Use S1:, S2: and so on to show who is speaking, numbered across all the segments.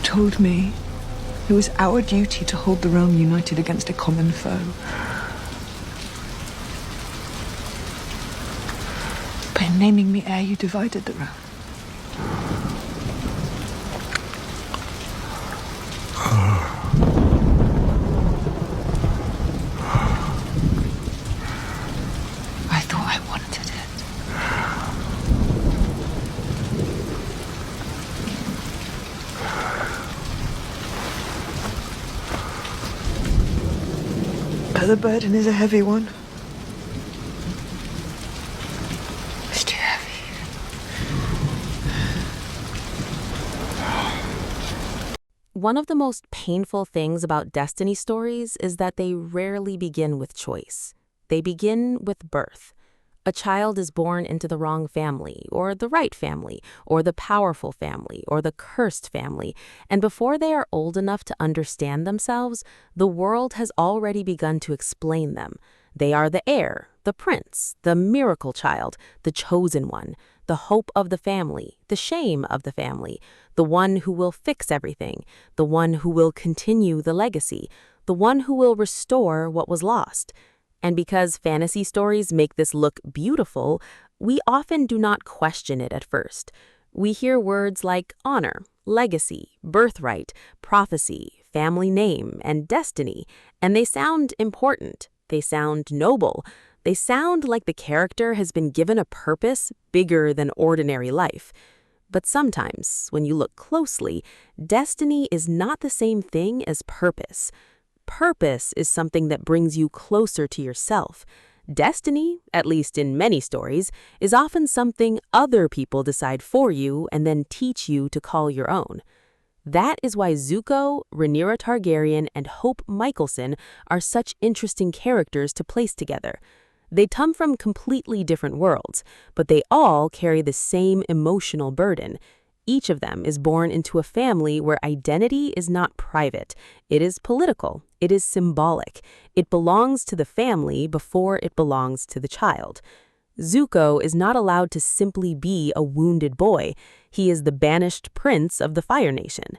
S1: told me it was our duty to hold the realm united against a common foe. But in naming me heir, you divided the realm. I thought I wanted it. But the burden is a heavy one. It's too heavy.
S2: One of the most painful things about destiny stories is that they rarely begin with choice. They begin with birth. A child is born into the wrong family, or the right family, or the powerful family, or the cursed family, and before they are old enough to understand themselves, the world has already begun to explain them. They are the heir, the prince, the miracle child, the chosen one, the hope of the family, the shame of the family, the one who will fix everything, the one who will continue the legacy, the one who will restore what was lost. And because fantasy stories make this look beautiful, we often do not question it at first. We hear words like honor, legacy, birthright, prophecy, family name, and destiny, and they sound important. They sound noble. They sound like the character has been given a purpose bigger than ordinary life. But sometimes, when you look closely, destiny is not the same thing as purpose. Purpose is something that brings you closer to yourself. Destiny, at least in many stories, is often something other people decide for you and then teach you to call your own. That is why Zuko, Rhaenyra Targaryen, and Hope Mikaelson are such interesting characters to place together. They come from completely different worlds, but they all carry the same emotional burden. Each of them is born into a family where identity is not private. It is political. It is symbolic. It belongs to the family before it belongs to the child. Zuko is not allowed to simply be a wounded boy. He is the banished prince of the Fire Nation.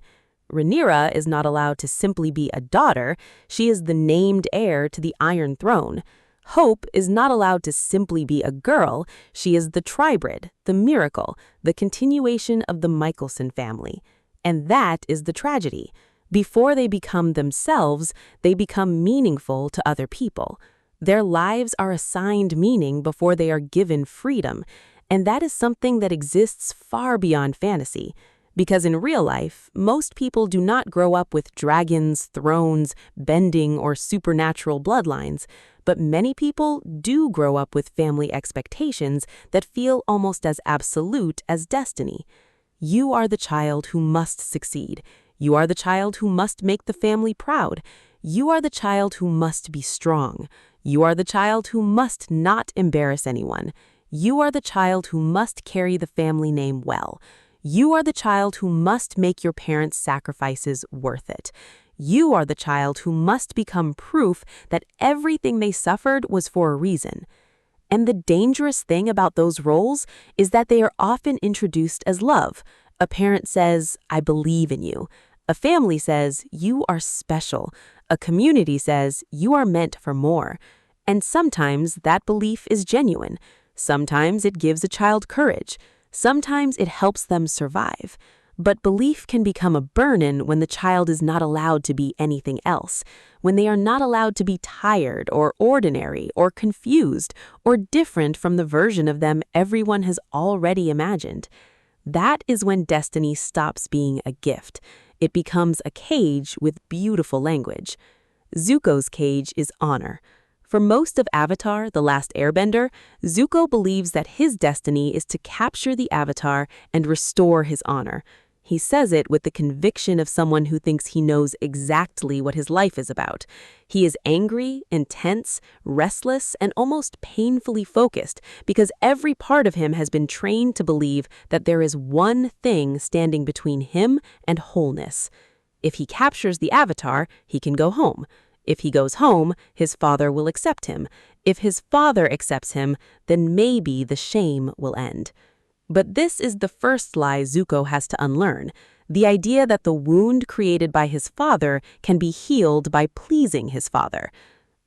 S2: Rhaenyra is not allowed to simply be a daughter. She is the named heir to the Iron Throne. Hope is not allowed to simply be a girl. She is the tribrid, the miracle, the continuation of the Mikaelson family. And that is the tragedy. Before they become themselves, they become meaningful to other people. Their lives are assigned meaning before they are given freedom. And that is something that exists far beyond fantasy. Because in real life, most people do not grow up with dragons, thrones, bending, or supernatural bloodlines. But many people do grow up with family expectations that feel almost as absolute as destiny. You are the child who must succeed. You are the child who must make the family proud. You are the child who must be strong. You are the child who must not embarrass anyone. You are the child who must carry the family name well. You are the child who must make your parents' sacrifices worth it. You are the child who must become proof that everything they suffered was for a reason. And the dangerous thing about those roles is that they are often introduced as love. A parent says, "I believe in you." A family says, "You are special." A community says, "You are meant for more." And sometimes that belief is genuine. Sometimes it gives a child courage. Sometimes it helps them survive. But belief can become a burden when the child is not allowed to be anything else, when they are not allowed to be tired or ordinary or confused or different from the version of them everyone has already imagined. That is when destiny stops being a gift. It becomes a cage with beautiful language. Zuko's cage is honor. For most of Avatar, The Last Airbender, Zuko believes that his destiny is to capture the Avatar and restore his honor. He says it with the conviction of someone who thinks he knows exactly what his life is about. He is angry, intense, restless, and almost painfully focused because every part of him has been trained to believe that there is one thing standing between him and wholeness. If he captures the Avatar, he can go home. If he goes home, his father will accept him. If his father accepts him, then maybe the shame will end. But this is the first lie Zuko has to unlearn. the idea that the wound created by his father can be healed by pleasing his father.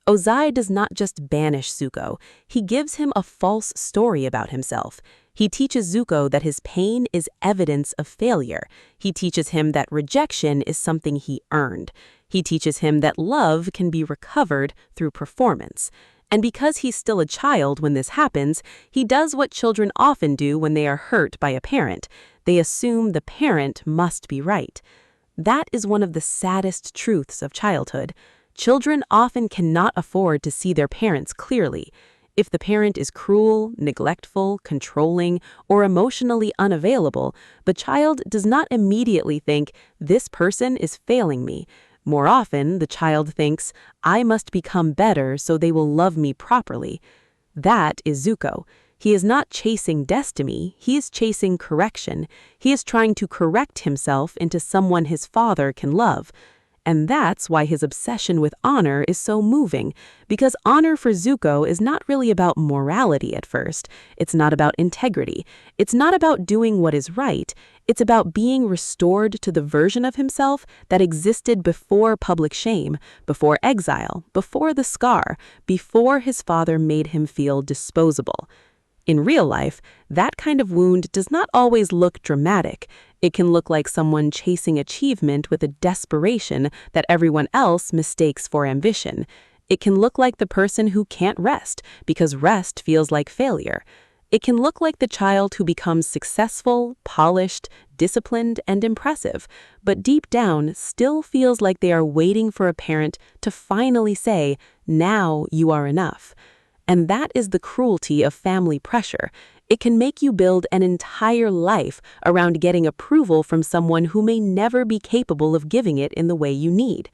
S2: Ozai does not just banish Zuko, he gives him a false story about himself. He teaches Zuko that his pain is evidence of failure. He teaches him that rejection is something he earned. He teaches him that love can be recovered through performance. And because he's still a child when this happens, he does what children often do when they are hurt by a parent. They assume the parent must be right. That is one of the saddest truths of childhood. Children often cannot afford to see their parents clearly. If the parent is cruel, neglectful, controlling, or emotionally unavailable, the child does not immediately think, "This person is failing me." More often, the child thinks, "I must become better so they will love me properly." That is Zuko. He is not chasing destiny, he is chasing correction. He is trying to correct himself into someone his father can love. And that's why his obsession with honor is so moving, because honor for Zuko is not really about morality at first. It's not about integrity. It's not about doing what is right. It's about being restored to the version of himself that existed before public shame, before exile, before the scar, before his father made him feel disposable. In real life, that kind of wound does not always look dramatic. It can look like someone chasing achievement with a desperation that everyone else mistakes for ambition. It can look like the person who can't rest because rest feels like failure. It can look like the child who becomes successful, polished, disciplined, and impressive, but deep down still feels like they are waiting for a parent to finally say, "Now you are enough." And that is the cruelty of family pressure. It can make you build an entire life around getting approval from someone who may never be capable of giving it in the way you need.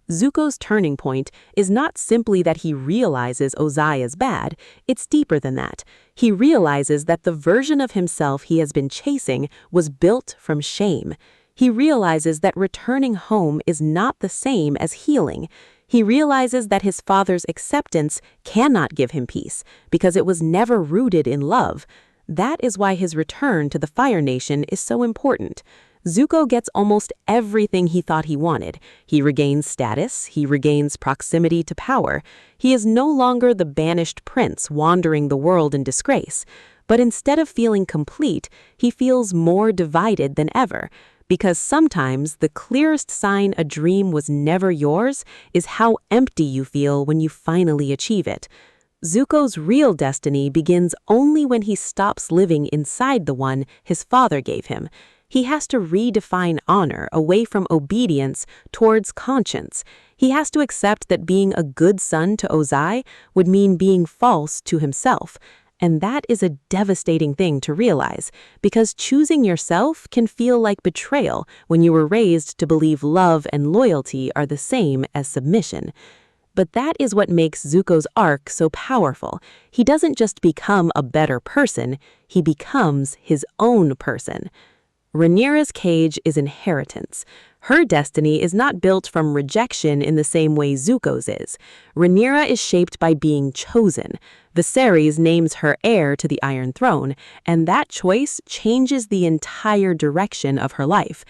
S2: Zuko's turning point is not simply that he realizes Ozai is bad, it's deeper than that. He realizes that the version of himself he has been chasing was built from shame. He realizes that returning home is not the same as healing. He realizes that his father's acceptance cannot give him peace because it was never rooted in love. That is why his return to the Fire Nation is so important. Zuko gets almost everything he thought he wanted. He regains status, he regains proximity to power. He is no longer the banished prince wandering the world in disgrace. But instead of feeling complete, he feels more divided than ever. Because sometimes the clearest sign a dream was never yours is how empty you feel when you finally achieve it. Zuko's real destiny begins only when he stops living inside the one his father gave him. He has to redefine honor away from obedience towards conscience. He has to accept that being a good son to Ozai would mean being false to himself. And that is a devastating thing to realize, because choosing yourself can feel like betrayal when you were raised to believe love and loyalty are the same as submission. But that is what makes Zuko's arc so powerful. He doesn't just become a better person, he becomes his own person. Rhaenyra's cage is inheritance. Her destiny is not built from rejection in the same way Zuko's is. Rhaenyra is shaped by being chosen. Viserys names her heir to the Iron Throne, and that choice changes the entire direction of her life.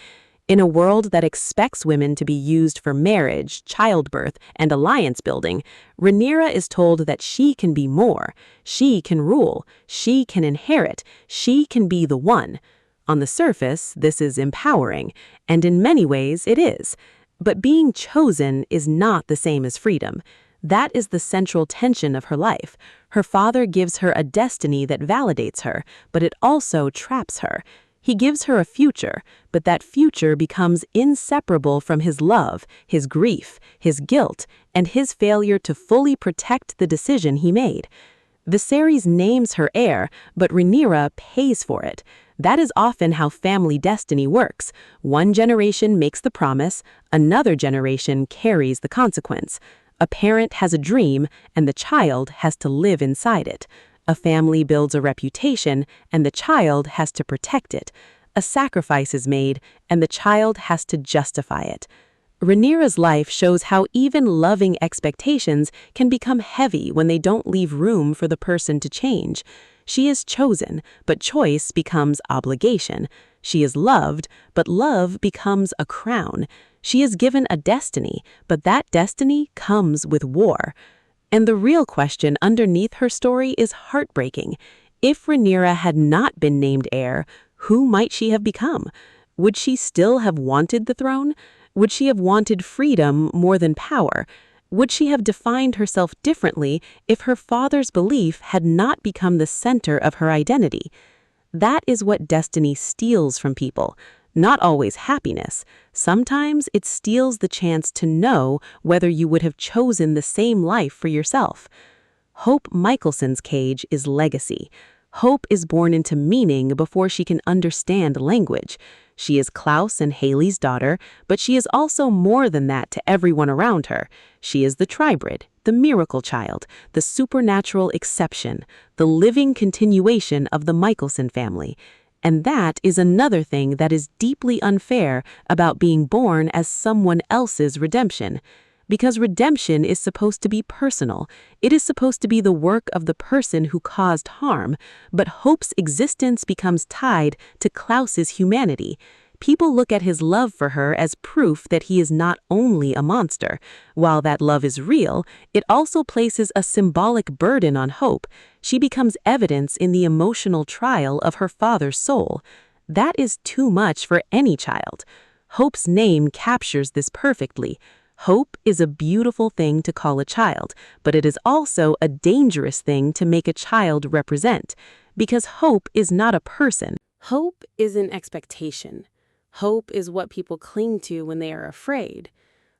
S2: In a world that expects women to be used for marriage, childbirth, and alliance building, Rhaenyra is told that she can be more. She can rule. She can inherit. She can be the one. On the surface, this is empowering, and in many ways it is. But being chosen is not the same as freedom. That is the central tension of her life. Her father gives her a destiny that validates her, but it also traps her. He gives her a future, but that future becomes inseparable from his love, his grief, his guilt, and his failure to fully protect the decision he made. Viserys names her heir, but Rhaenyra pays for it. That is often how family destiny works. One generation makes the promise, another generation carries the consequence. A parent has a dream, and the child has to live inside it. A family builds a reputation, and the child has to protect it. A sacrifice is made, and the child has to justify it. Rhaenyra's life shows how even loving expectations can become heavy when they don't leave room for the person to change.
S3: She is chosen, but choice becomes obligation. She is loved, but love becomes a crown. She is given a destiny, but that destiny comes with war. And the real question underneath her story is heartbreaking. If Rhaenyra had not been named heir, who might she have become? Would she still have wanted the throne? Would she have wanted freedom more than power? Would she have defined herself differently if her father's belief had not become the center of her identity? That is what destiny steals from people. Not always happiness. Sometimes it steals the chance to know whether you would have chosen the same life for yourself. Hope Mikaelson's cage is legacy. Hope is born into meaning before she can understand language. She is Klaus and Haley's daughter, but she is also more than that to everyone around her. She is the tribrid, the miracle child, the supernatural exception, the living continuation of the Mikaelson family. And that is another thing that is deeply unfair about being born as someone else's redemption. Because redemption is supposed to be personal. It is supposed to be the work of the person who caused harm, but Hope's existence becomes tied to Klaus's humanity. People look at his love for her as proof that he is not only a monster. While that love is real, it also places a symbolic burden on Hope. She becomes evidence in the emotional trial of her father's soul. That is too much for any child. Hope's name captures this perfectly. Hope is a beautiful thing to call a child, but it is also a dangerous thing to make a child represent, because hope is not a person.
S2: Hope is an expectation. Hope is what people cling to when they are afraid.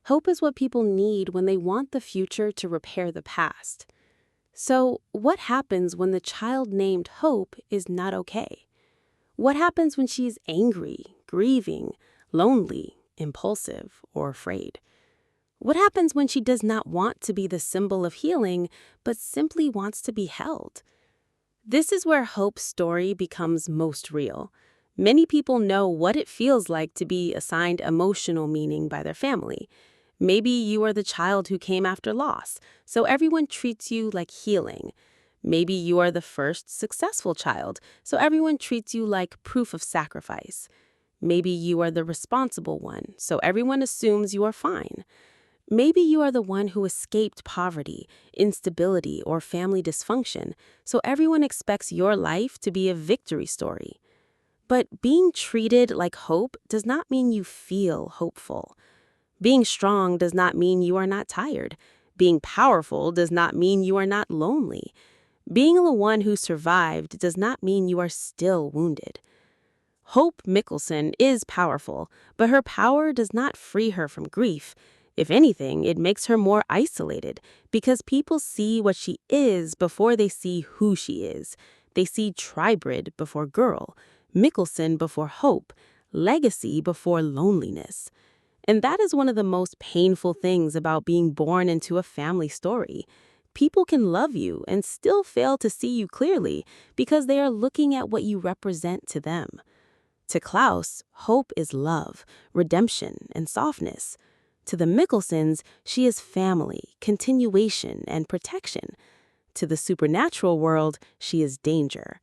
S2: Hope is what people need when they want the future to repair the past. So, what happens when the child named Hope is not okay? What happens when she's angry, grieving, lonely, impulsive, or afraid? What happens when she does not want to be the symbol of healing, but simply wants to be held? This is where Hope's story becomes most real. Many people know what it feels like to be assigned emotional meaning by their family. Maybe you are the child who came after loss, so everyone treats you like healing. Maybe you are the first successful child, so everyone treats you like proof of sacrifice. Maybe you are the responsible one, so everyone assumes you are fine. Maybe you are the one who escaped poverty, instability, or family dysfunction, so everyone expects your life to be a victory story. But being treated like Hope does not mean you feel hopeful. Being strong does not mean you are not tired. Being powerful does not mean you are not lonely. Being the one who survived does not mean you are still wounded. Hope Mikaelson is powerful, but her power does not free her from grief. If anything, it makes her more isolated, because people see what she is before they see who she is. They see tribrid before girl, Mikaelson before hope, legacy before loneliness. And that is one of the most painful things about being born into a family story. People can love you and still fail to see you clearly because they are looking at what you represent to them. To Klaus, hope is love, redemption, and softness. To the Mikaelsons, she is family, continuation, and protection. To the supernatural world, she is danger.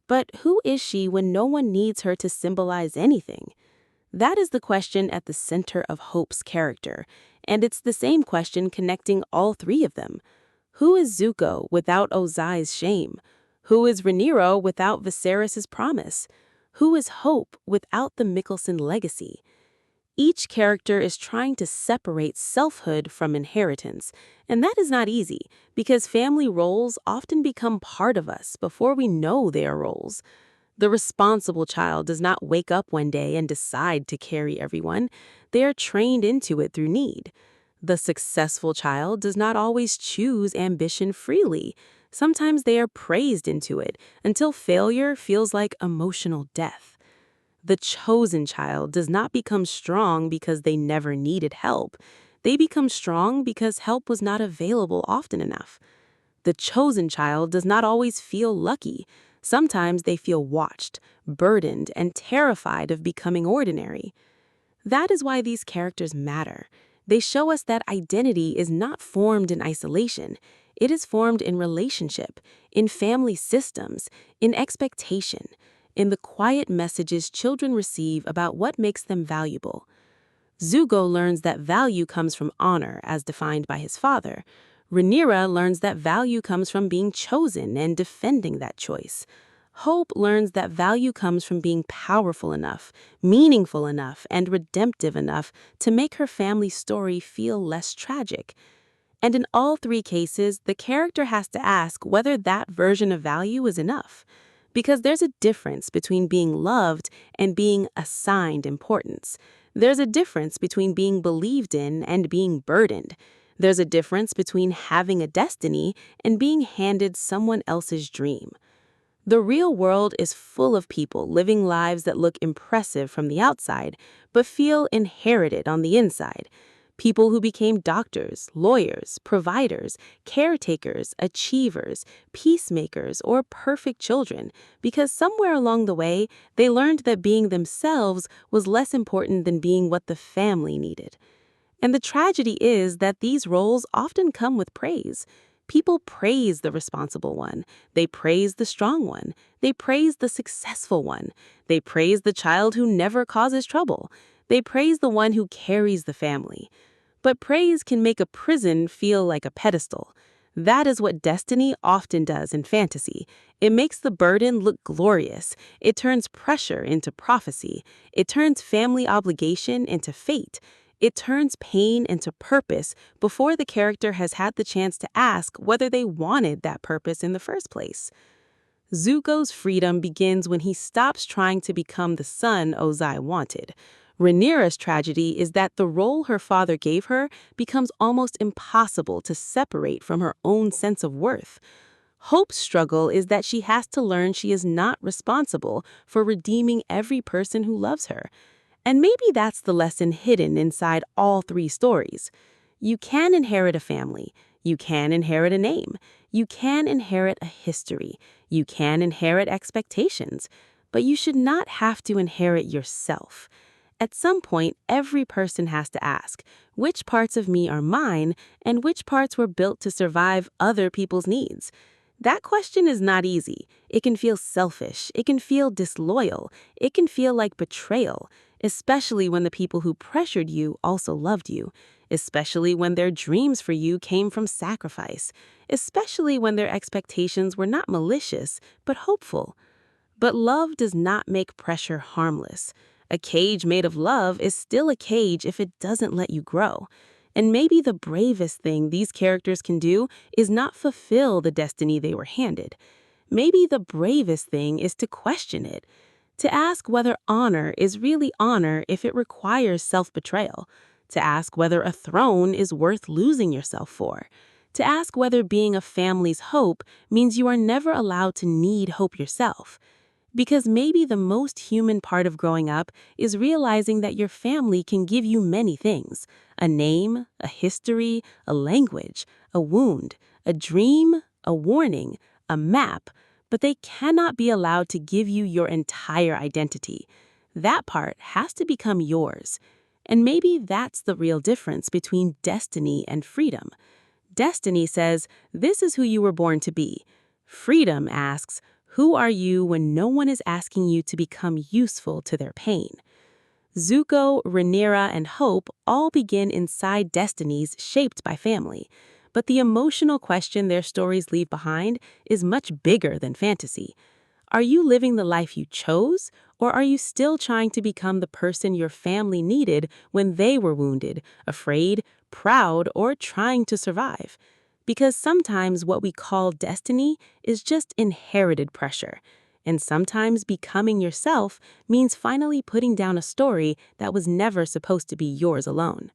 S2: But who is she when no one needs her to symbolize anything? That is the question at the center of Hope's character, and it's the same question connecting all three of them. Who is Zuko without Ozai's shame? Who is Rhaenyra without Viserys' promise? Who is Hope without the Mikaelson legacy? Each character is trying to separate selfhood from inheritance, and that is not easy because family roles often become part of us before we know they are roles. The responsible child does not wake up one day and decide to carry everyone. They are trained into it through need. The successful child does not always choose ambition freely. Sometimes they are praised into it until failure feels like emotional death. The chosen child does not become strong because they never needed help. They become strong because help was not available often enough. The chosen child does not always feel lucky. Sometimes they feel watched, burdened, and terrified of becoming ordinary. That is why these characters matter.
S3: They show us that identity is not formed in isolation. It is formed in relationship, in family systems, in expectation, in the quiet messages children receive about what makes them valuable. Zuko learns that value comes from honor, as defined by his father. Rhaenyra learns that value comes from being chosen and defending that choice. Hope learns that value comes from being powerful enough, meaningful enough, and redemptive enough to make her family's story feel less tragic. And in all three cases, the character has to ask whether that version of value is enough. Because there's a difference between being loved and being assigned importance. There's a difference between being believed in and being burdened. There's a difference between having a destiny and being handed someone else's dream. The real world is full of people living lives that look impressive from the outside, but feel inherited on the inside. People who became doctors, lawyers, providers, caretakers, achievers, peacemakers, or perfect children, because somewhere along the way, they learned that being themselves was less important than being what the family needed. And the tragedy is that these roles often come with praise. People praise the responsible one. They praise the strong one. They praise the successful one. They praise the child who never causes trouble. They praise the one who carries the family. But praise can make a prison feel like a pedestal. That is what destiny often does in fantasy. It makes the burden look glorious. It turns pressure into prophecy. It turns family obligation into fate. It turns pain into purpose before the character has had the chance to ask whether they wanted that purpose in the first place. Zuko's freedom begins when he stops trying to become the son Ozai wanted. Rhaenyra's tragedy is that the role her father gave her becomes almost impossible to separate from her own sense of worth. Hope's struggle is that she has to learn she is not responsible for redeeming every person who loves her. And maybe that's the lesson hidden inside all three stories. You can inherit a family. You can inherit a name. You can inherit a history. You can inherit expectations. But you should not have to inherit yourself. At some point, every person has to ask, which parts of me are mine and which parts were built to survive other people's needs? That question is not easy. It can feel selfish. It can feel disloyal. It can feel like betrayal, especially when the people who pressured you also loved you, especially when their dreams for you came from sacrifice, especially when their expectations were not malicious, but hopeful. But love does not make pressure harmless. A cage made of love is still a cage if it doesn't let you grow. And maybe the bravest thing these characters can do is not fulfill the destiny they were handed. Maybe the bravest thing is to question it, to ask whether honor is really honor if it requires self-betrayal, to ask whether a throne is worth losing yourself for, to ask whether being a family's hope means you are never allowed to need hope yourself. Because maybe the most human part of growing up is realizing that your family can give you many things: a name, a history, a language, a wound, a dream, a warning, a map, but they cannot be allowed to give you your entire identity. That part has to become yours. And maybe that's the real difference between destiny and freedom. Destiny says, this is who you were born to be. Freedom asks, who are you when no one is asking you to become useful to their pain? Zuko, Rhaenyra, and Hope all begin inside destinies shaped by family. But the emotional question their stories leave behind is much bigger than fantasy. Are you living the life you chose, or are you still trying to become the person your family needed when they were wounded, afraid, proud, or trying to survive? Because sometimes what we call destiny is just inherited pressure. And sometimes becoming yourself means finally putting down a story that was never supposed to be yours alone.